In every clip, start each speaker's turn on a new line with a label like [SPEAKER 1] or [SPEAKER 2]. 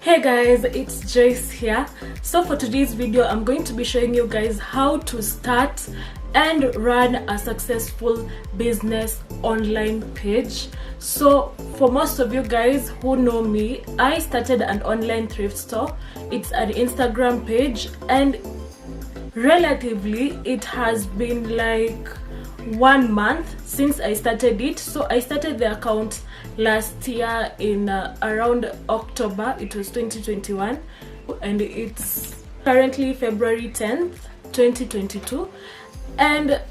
[SPEAKER 1] Hey guys, it's Joyce here. So for today's video, I'm going to be showing you guys how to start and run a successful business online page. So for most of you guys who know me, I started an online thrift store. It's an Instagram page, and relatively it has been like 1 month since I started it. So I started the account last year in around October. It was 2021, and it's currently February 10th 2022, and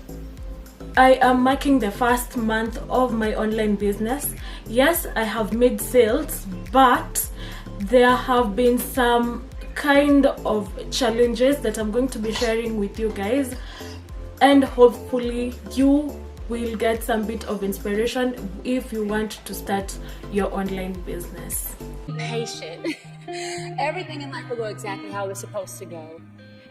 [SPEAKER 1] I am marking the first month of my online business. Yes, I have made sales, but there have been some kind of challenges that I'm going to be sharing with you guys, and hopefully you will get some bit of inspiration if you want to start your online business.
[SPEAKER 2] Be patient. Everything in life will go exactly how it's supposed to go.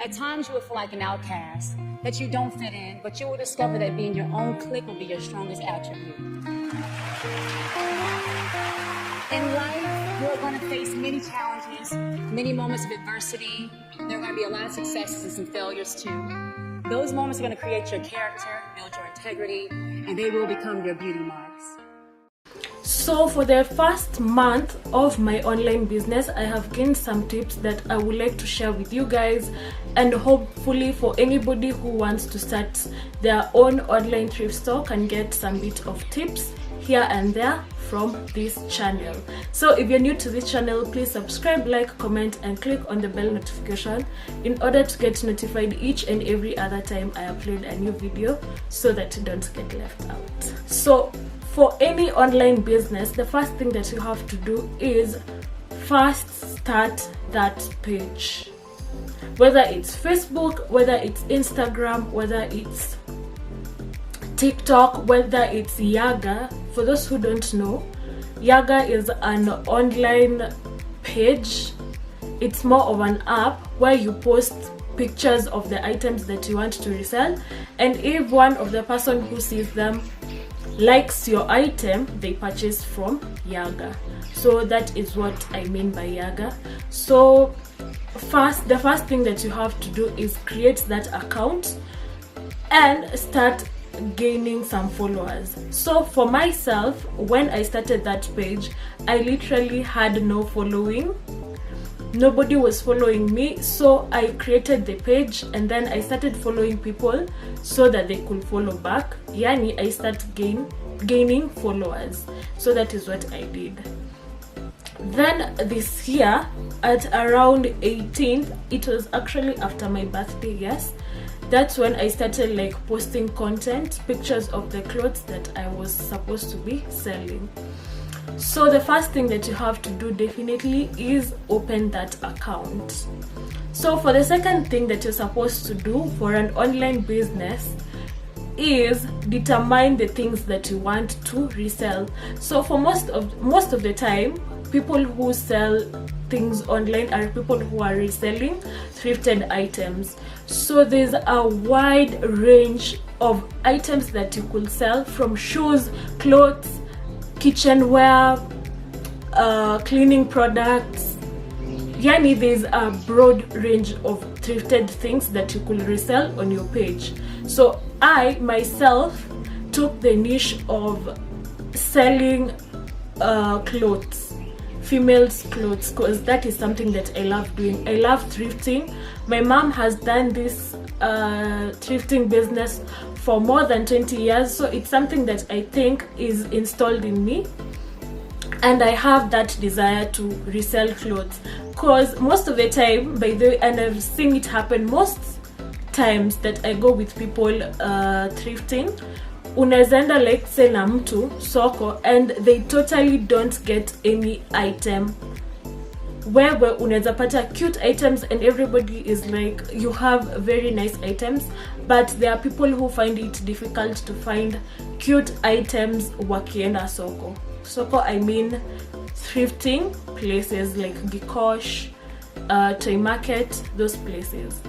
[SPEAKER 2] At times you will feel like an outcast, that you don't fit in, but you will discover that being your own clique will be your strongest attribute. In life, you're going to face many challenges, many moments of adversity. There are going to be a lot of successes and some failures too. Those moments are going to create your character, build your integrity, and they will become your beauty marks.
[SPEAKER 1] So for the first month of my online business, I have gained some tips that I would like to share with you guys, and hopefully for anybody who wants to start their own online thrift store can get some bit of tips here and there from this channel. So if you're new to this channel, please subscribe, like, comment, and click on the bell notification in order to get notified each and every other time I upload a new video, so that you don't get left out. So for any online business, the first thing that you have to do is first start that page. Whether it's Facebook, whether it's Instagram, whether it's TikTok, whether it's Yaga. For those who don't know, Yaga is an online page. It's more of an app where you post pictures of the items that you want to resell, and if one of the person who sees them likes your item, they purchase from Yaga. So that is what I mean by Yaga. So the first thing that you have to do is create that account and start gaining some followers. So for myself, when I started that page, I literally had no following. Nobody was following me, so I created the page and then I started following people so that they could follow back. Yani, I started gaining followers. So that is what I did. Then this year at around 18th, it was actually after my birthday, yes, that's when I started like posting content, pictures of the clothes that I was supposed to be selling. So the first thing that you have to do definitely is open that account. So for the second thing that you're supposed to do for an online business is determine the things that you want to resell. So for most of the time, people who sell things online are people who are reselling thrifted items. So there's a wide range of items that you could sell, from shoes, clothes, kitchenware, cleaning products. Yani, there's a broad range of thrifted things that you could resell on your page. So I myself took the niche of selling clothes, females clothes, because that is something that I love doing. I love thrifting. My mom has done this thrifting business for more than 20 years, so it's something that I think is installed in me, and I have that desire to resell clothes. Because most of the time, by the way, and I've seen it happen most times that I go with people thrifting, unazaenda like say na mtu soko and they totally don't get any item, where unaweza pata cute items and everybody is like, you have very nice items, but there are people who find it difficult to find cute items wakienda soko. Soko, I mean thrifting places like Gikosh, Toy Market, those places.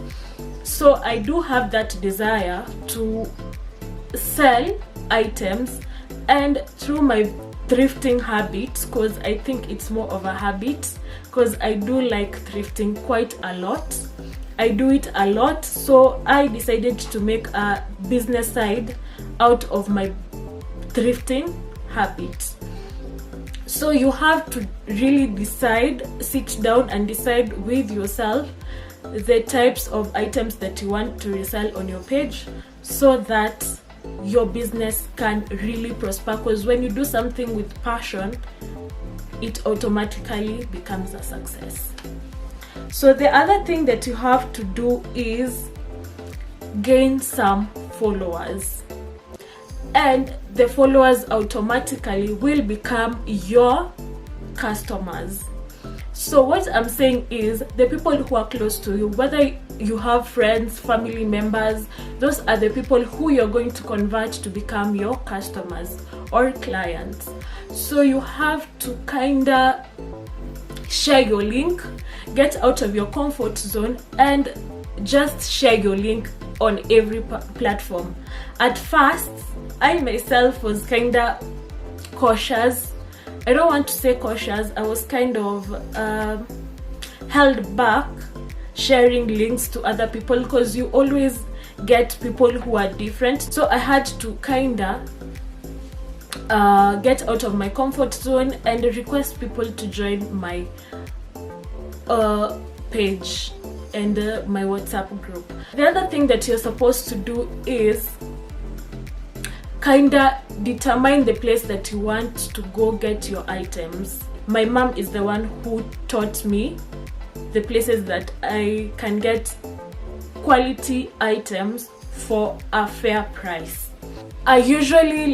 [SPEAKER 1] So I do have that desire to sell items, and through my thrifting habit, because I think it's more of a habit, because I do like thrifting quite a lot. I do it a lot, so I decided to make a business side out of my thrifting habit. So you have to really sit down and decide with yourself the types of items that you want to resell on your page, so that your business can really prosper. Because when you do something with passion, it automatically becomes a success. So the other thing that you have to do is gain some followers, and the followers automatically will become your customers. So what I'm saying is, the people who are close to you, whether you have friends, family members, those are the people who you're going to convert to become your customers or clients. So you have to kinda share your link, get out of your comfort zone, and just share your link on every platform. At first, I myself was kinda cautious. I don't want to say cautious, I was kind of held back sharing links to other people, because you always get people who are different. So I had to kinda get out of my comfort zone and request people to join my page and my WhatsApp group. The other thing that you're supposed to do is kinda determine the place that you want to go get your items. My mom is the one who taught me the places that I can get quality items for a fair price. I usually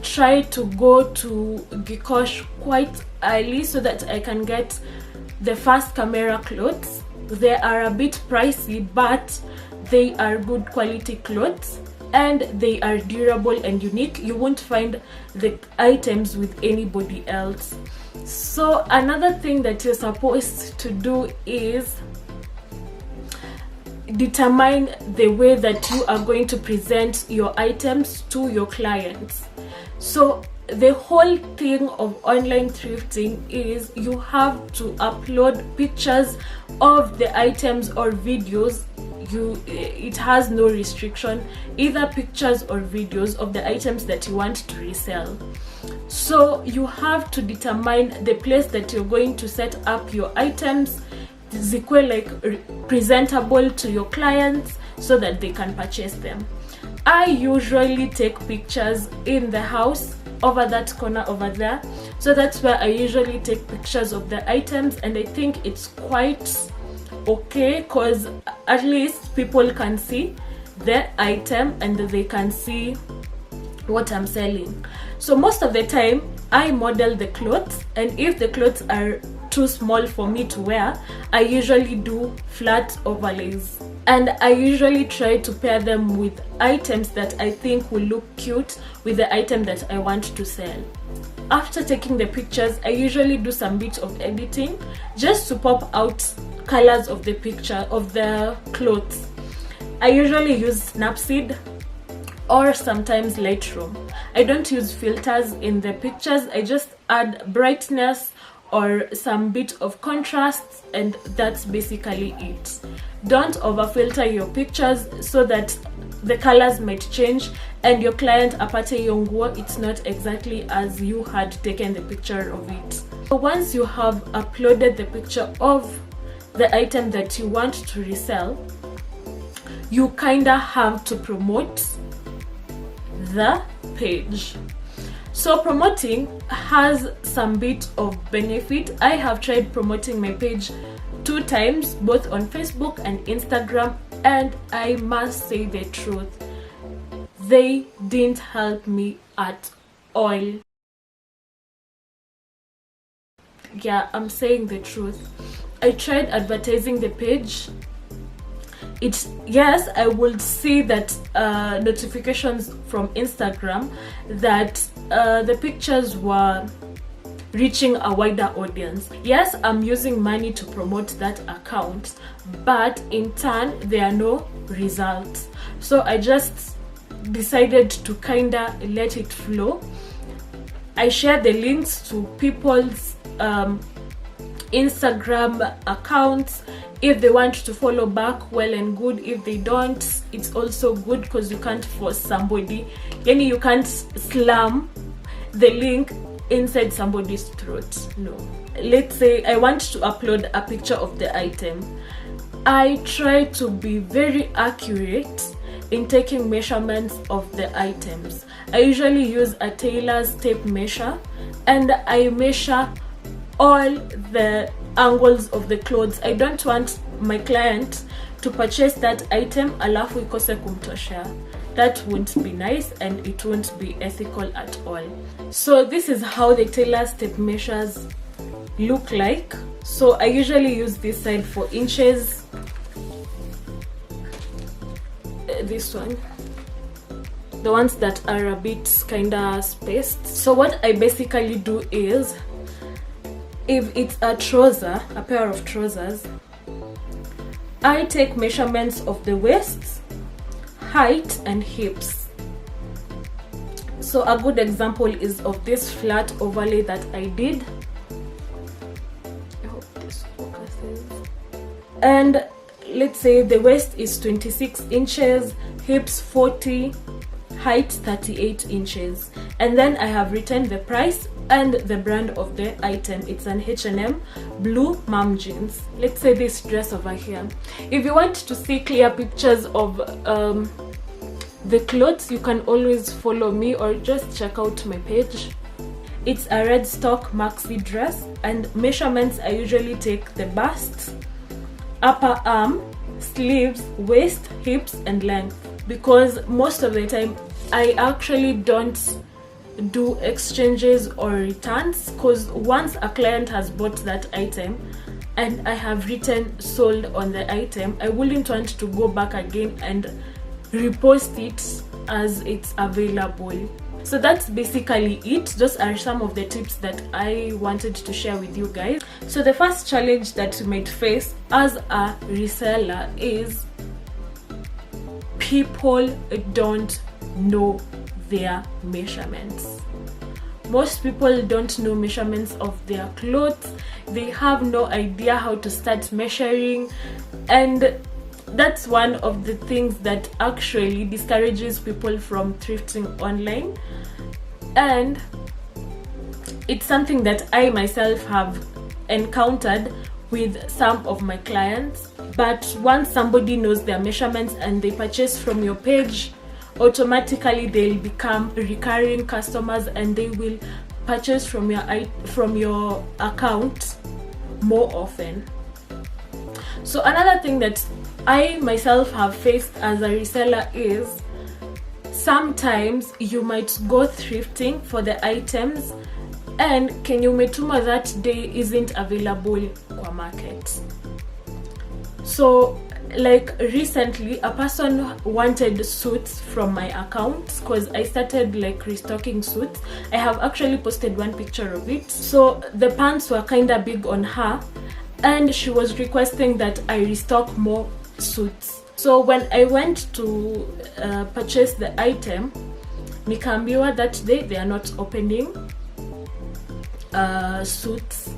[SPEAKER 1] try to go to Gikosh quite early so that I can get the first camera clothes. They are a bit pricey, but they are good quality clothes and they are durable and unique. You won't find the items with anybody else. So another thing that you're supposed to do is determine the way that you are going to present your items to your clients. So the whole thing of online thrifting is you have to upload pictures of the items or videos. It has no restriction, either pictures or videos of the items that you want to resell. So you have to determine the place that you're going to set up your items, presentable to your clients so that they can purchase them. I usually take pictures in the house over that corner over there, so that's where I usually take pictures of the items, and I think it's quite okay because at least people can see the item and they can see what I'm selling. So most of the time I model the clothes, and if the clothes are too small for me to wear, I usually do flat overlays, and I usually try to pair them with items that I think will look cute with the item that I want to sell. After taking the pictures, I usually do some bit of editing just to pop out colors of the picture of the clothes. I usually use Snapseed or sometimes Lightroom. I don't use filters in the pictures. I just add brightness or some bit of contrast, and that's basically it. Don't over filter your pictures so that the colors might change and your client apate yonguo, it's not exactly as you had taken the picture of it. So once you have uploaded the picture of the item that you want to resell, you kinda have to promote the page. So promoting has some bit of benefit. I have tried promoting my page 2 times, both on Facebook and Instagram, and I must say the truth, they didn't help me at all. Yeah, I'm saying the truth. I tried advertising the page. Yes, I would see that notifications from Instagram that the pictures were reaching a wider audience. Yes, I'm using money to promote that account, but in turn there are no results. So I just decided to kinda let it flow. I share the links to people's Instagram accounts. If they want to follow back, well and good. If they don't, it's also good, because you can't force somebody. Yani you can't slam the link inside somebody's throat. No. Let's say I want to upload a picture of the item. I try to be very accurate in taking measurements of the items. I usually use a tailor's tape measure, and I measure all the angles of the clothes. I don't want my client to purchase that item alafu ikose kumtoshea. That won't be nice, and it won't be ethical at all. So this is how the tailor's tape measures look like. So I usually use this side for inches, this one, the ones that are a bit kinda spaced. So what I basically do is, if it's a trouser, a pair of trousers, I take measurements of the waist, height and hips. So a good example is of this flat overlay that I did. I hope this focuses. And let's say the waist is 26 inches, hips 40, height 38 inches. And then I have written the price and the brand of the item. It's an H&M blue mom jeans. Let's say this dress over here. If you want to see clear pictures of the clothes, you can always follow me or just check out my page. It's a red stock maxi dress, and measurements I usually take the bust, upper arm, sleeves, waist, hips and length, because most of the time I actually don't do exchanges or returns, because once a client has bought that item and I have written sold on the item, I wouldn't want to go back again and repost it as it's available. So that's basically it. Those are some of the tips that I wanted to share with you guys. So the first challenge that you might face as a reseller is people don't know their measurements. Most people don't know measurements of their clothes. They have no idea how to start measuring, and that's one of the things that actually discourages people from thrifting online. And it's something that I myself have encountered with some of my clients. But once somebody knows their measurements and they purchase from your page, automatically they'll become recurring customers and they will purchase from your account more often. So another thing that I myself have faced as a reseller is sometimes you might go thrifting for the items and kenye umetuma that day isn't available kwa market. So like recently a person wanted suits from my account because I started like restocking suits. I have actually posted one picture of it. So the pants were kind of big on her and she was requesting that I restock more suits. So when I went to purchase the item, nikaambiwa that day they are not opening suits.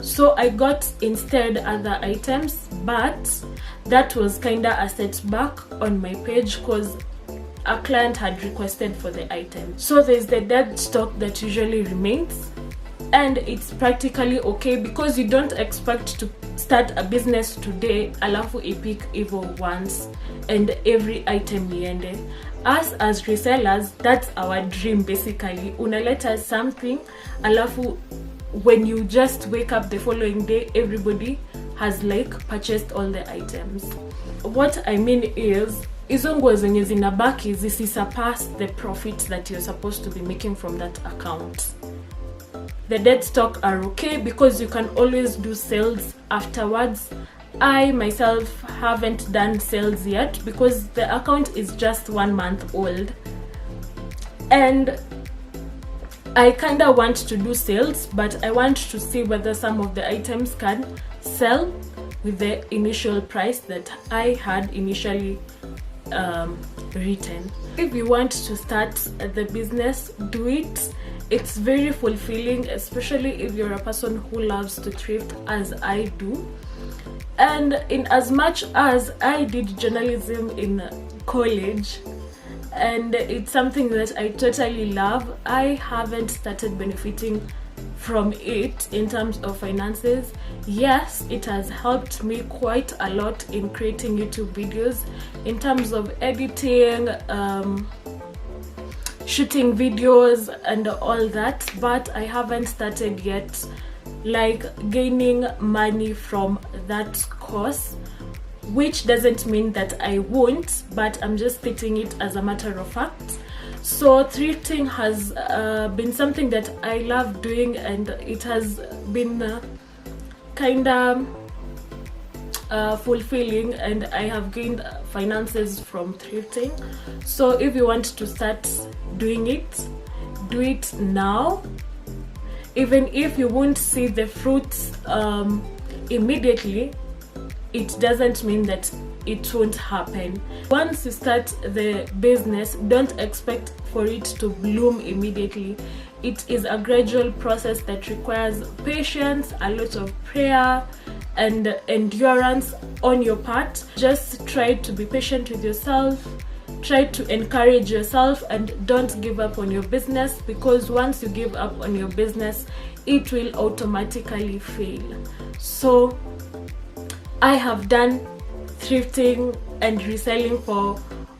[SPEAKER 1] So I got instead other items, but that was kinda a setback on my page because a client had requested for the item. So there's the dead stock that usually remains, and it's practically okay because you don't expect to start a business today alafu ipik evil once and every item niende. Us as resellers, that's our dream basically. Unaleta something alafu when you just wake up the following day, everybody has like purchased all the items. What I mean is, hizo nguo zenye zinabaki zisisurpass the profit that you're supposed to be making from that account. The dead stock are okay because you can always do sales afterwards. I myself haven't done sales yet because the account is just 1 month old, and I kinda want to do sales, but I want to see whether some of the items can sell with the initial price that I had initially written. If you want to start the business, do it. it's very fulfilling, especially if you're a person who loves to thrift as I do. And in as much as I did journalism in college, and it's something that I totally love, I haven't started benefiting from it in terms of finances. Yes, it has helped me quite a lot in creating YouTube videos, in terms of editing, shooting videos and all that, but I haven't started yet like gaining money from that course, which doesn't mean that I won't, but I'm just stating it as a matter of fact. So thrifting has been something that I love doing, and it has been kind of fulfilling, and I have gained finances from thrifting. So if you want to start doing it, do it now. Even if you won't see the fruits immediately, it doesn't mean that it won't happen. Once you start the business, don't expect for it to bloom immediately. It is a gradual process that requires patience, a lot of prayer and endurance on your part. Just try to be patient with yourself, try to encourage yourself, and don't give up on your business, because once you give up on your business, it will automatically fail. So I have done thrifting and reselling for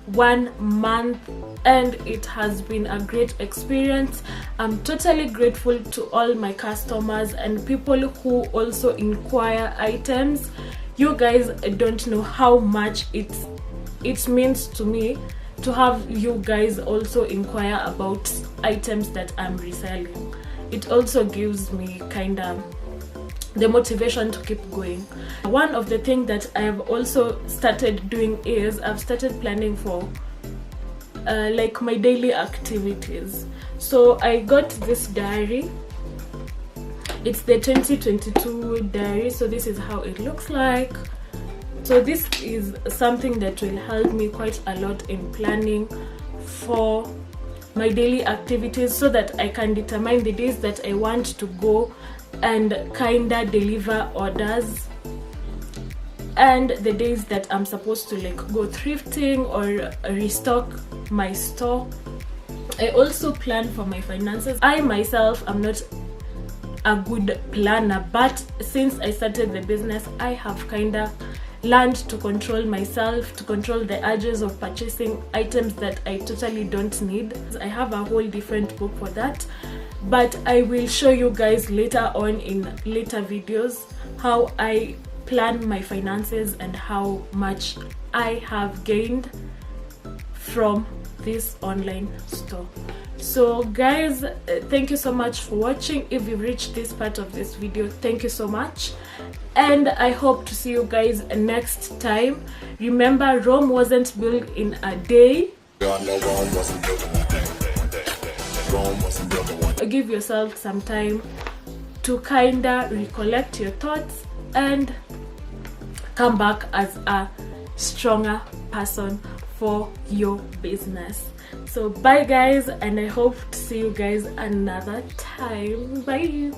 [SPEAKER 1] 1 month, and it has been a great experience. I'm totally grateful to all my customers and people who also inquire items. You guys don't know how much it means to me to have you guys also inquire about items that I'm reselling. It also gives me kind of the motivation to keep going. One of the things that I have also started doing is I've started planning for like my daily activities. So I got this diary. It's the 2022 diary, so this is how it looks like. So this is something that will help me quite a lot in planning for my daily activities, so that I can determine the days that I want to go and kinda deliver orders, and the days that I'm supposed to like go thrifting or restock my store. I also plan for my finances. I myself am not a good planner, but since I started the business, I have kinda learned to control myself, to control the urges of purchasing items that I totally don't need. I have a whole different book for that, but I will show you guys later on in later videos how I plan my finances and how much I have gained from this online store. So guys, thank you so much for watching. If you've reached this part of this video, thank you so much, and I hope to see you guys next time. Remember, Rome wasn't built in a day. Give yourself some time to kinda recollect your thoughts and come back as a stronger person for your business. So bye guys, and I hope to see you guys another time. Bye.